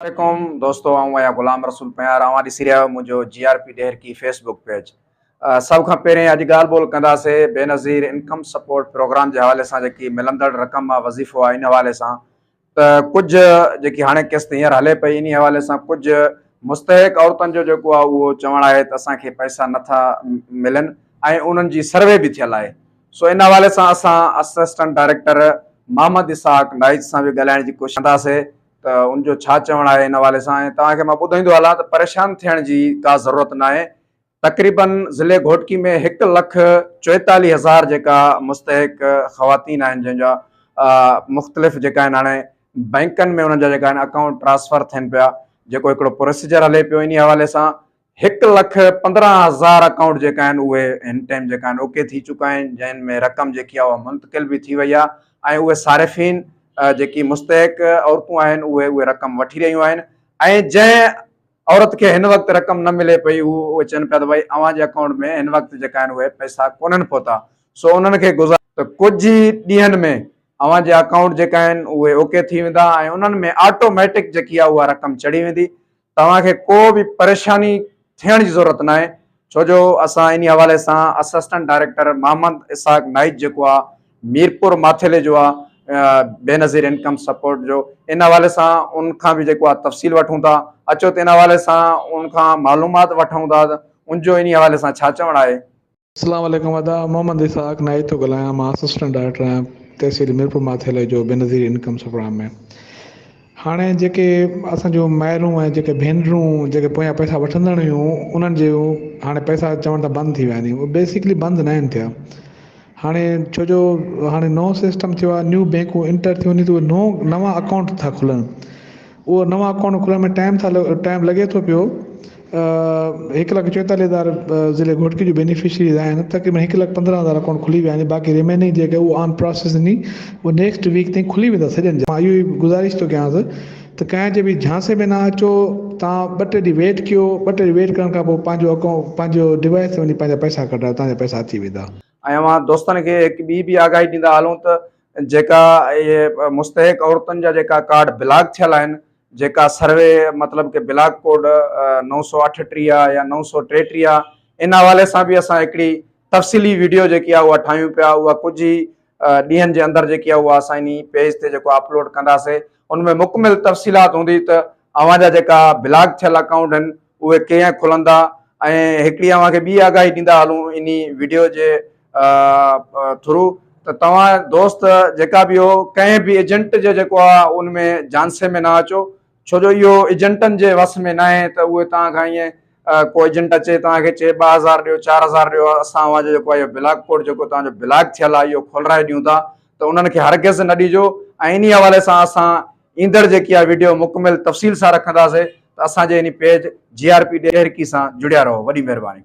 वालेकुम दोस्तों, आऊं आहियां गुलाम रसूल प्यार। अवां ॾिसी रहिया मुंहिंजो GRP डेहर की फेसबुक पेज। सब खां पहिरें अॼु ॻाल्हि ॿोल कंदासीं बेनज़ीर इनकम सपोर्ट प्रोग्राम जे हवाले सां जेकी मिलंदड़ रक़म आहे वज़ीफ़ो आहे इन हवाले सां। त कुझु जेकी हाणे क़िस्त हींअर हले पई इन हवाले सां कुझु मुस्तहिक औरतुनि जो जेको आहे उहो चवणु आहे त असांखे पैसा नथा मिलनि ऐं उन्हनि जी सर्वे बि थियल आहे। सो इन हवाले सां असां असिस्टेंट डायरेक्टर मोहम्मद इसाक नाइज सां बि ॻाल्हाइण जी कोशिशि कंदासीं त उनजो छा चवणु आहे इन हवाले सां। ऐं तव्हांखे मां ॿुधाईंदो हलां त परेशान थियण जी का ज़रूरत न आहे। तक़रीबन ज़िले घोटकी में 1,44,000 जेका मुस्तहिक ख़वातीन आहिनि जंहिंजा मुख़्तलिफ़ जेका आहिनि हाणे बैंकनि में उन्हनि जा जेका आहिनि अकाउंट ट्रांसफर थियनि पिया, जेको हिकिड़ो प्रोसीजर हले पियो इन हवाले सां 1,15,000 अकाउंट जेका आहिनि उहे हिन टाइम जेका आहिनि ओके थी चुका आहिनि, जंहिं में रक़म जेकी आहे उहा मुंतक़िल बि थी वई आहे ऐं उहे सारिफ़ीन जेकी मुस्तहिक औरतूं आहिनि उहे रक़म वठी रहियूं आहिनि। ऐं जंहिं औरत खे हिन वक़्तु रक़म न मिले पई उहे चवनि पिया त भई अव्हां जे अकाउंट में हिन वक़्तु जेका आहिनि उहे पैसा कोन्हनि पहुता। सो उन्हनि खे गुज़ार त कुझु ई ॾींहंनि में अव्हां जे अकाउंट जेका आहिनि उहे ओके थी वेंदा ऐं उन्हनि में ऑटोमेटिक जेकी आहे उहा रक़म चढ़ी वेंदी। तव्हांखे को बि परेशानी थियण जी ज़रूरत न आहे, छो जो असां इन हवाले सां असिस्टेंट डायरेक्टर मोहम्मद इसाक नाइज जेको आहे मीरपुर माथेले जो आहे बेनज़ीर इनकम सपोर्ट जो, इन हवाले सां उनखां बि जेको आहे तफ़सील वठूं था। अचो त इन हवाले सां उनखां मालूमात वठूं था त उनजो इन हवाले सां छा चवणु आहे। अस्सलाम वालेकुम अदा, मोहम्मद इसाक नाइज थो ॻाल्हायां। मां असिस्टेंट डायरेक्टर आहियां तहसील मीरपुर माथेले जो बेनज़ीर इनकम प्रोग्राम में। हाणे जेके असांजो माइरूं ऐं जेके भेनरूं जेके पोयां पैसा वठंदड़ हुयूं उन्हनि जूं हाणे पैसा चवण त बंदि थी विया आहिनि। उहे बेसिकली बंदि न आहिनि थिया। हाणे छो जो हाणे नओं सिस्टम थियो आहे, न्यू बैंकूं इंटर थियूं आहिनि त उहे नवां अकाउंट था खुलनि। उहो नवां अकाउंट खुलण में टाइम लॻे थो पियो। 1,44,000 ज़िले घोटकी जो बेनिफिशरीज़ आहिनि। तक़रीबन 1,15,000 अकाउंट खुली विया आहिनि। बाक़ी रिमेनिंग जेके उहो ऑन प्रोसेस नी उहो नेक्स्ट वीक ताईं खुली वेंदा सॼनि जा। मां इहो ई गुज़ारिश थो कयांसि त कंहिं बि झांसे में न अचो, तव्हां 2-3 ॾींहं वेट कयो। 2-3 ॾींहं वेट करण खां पोइ पंहिंजो अकाउंट पंहिंजो डिवाइस ते वञी पंहिंजा पैसा कढायो, तव्हांजा पैसा अची वेंदा। ऐं अवां दोस्तनि खे हिकु ॿी बि आगाही ॾींदा हलूं त जेका इहे मुस्तहिक औरतुनि जा जेका कार्ड ब्लॉक थियल आहिनि, जेका सर्वे मतिलबु कि ब्लॉक कोड 938 या 933, इन हवाले सां बि असां हिकिड़ी तफ़सीली वीडियो जेकी आहे उहा ठाहियूं पिया। उहा कुझु ई ॾींहंनि जे अंदरि जेकी आहे उहा असां इन पेज ते जेको अपलोड कंदासीं। उनमें मुकमिल तफ़सीलात हूंदी त अव्हां जा जेका ब्लॉक थियल अकाउंट आहिनि उहे कीअं खुलंदा। ऐं हिकिड़ी अव्हांखे ॿी आगाही ॾींदा हलूं इन वीडियो जे थ्रू त तव्हां दोस्त जेका बि हो कंहिं बि एजेंट जो जेको आहे उनमें झांसे में न अचो, छो जो इहो एजेंटनि जे वस में न आहे त उहे तव्हां खां ईअं को एजेंट अचे तव्हांखे चए 2,000 ॾियो 4,000 ॾियो, असां अव्हांजो जेको आहे इहो ब्लॉक कोड जेको तव्हांजो ब्लॉक थियल आहे इहो खोलाए ॾियूं था, त उन्हनि खे हरगिज़ न ॾिजो। ऐं इन हवाले सां असां ईंदड़ जेकी आहे वीडियो मुकमिल तफ़सील सां रखंदासीं। त असांजे इन पेज GRP डेहर की सां जुड़िया रहो। वॾी महिरबानी।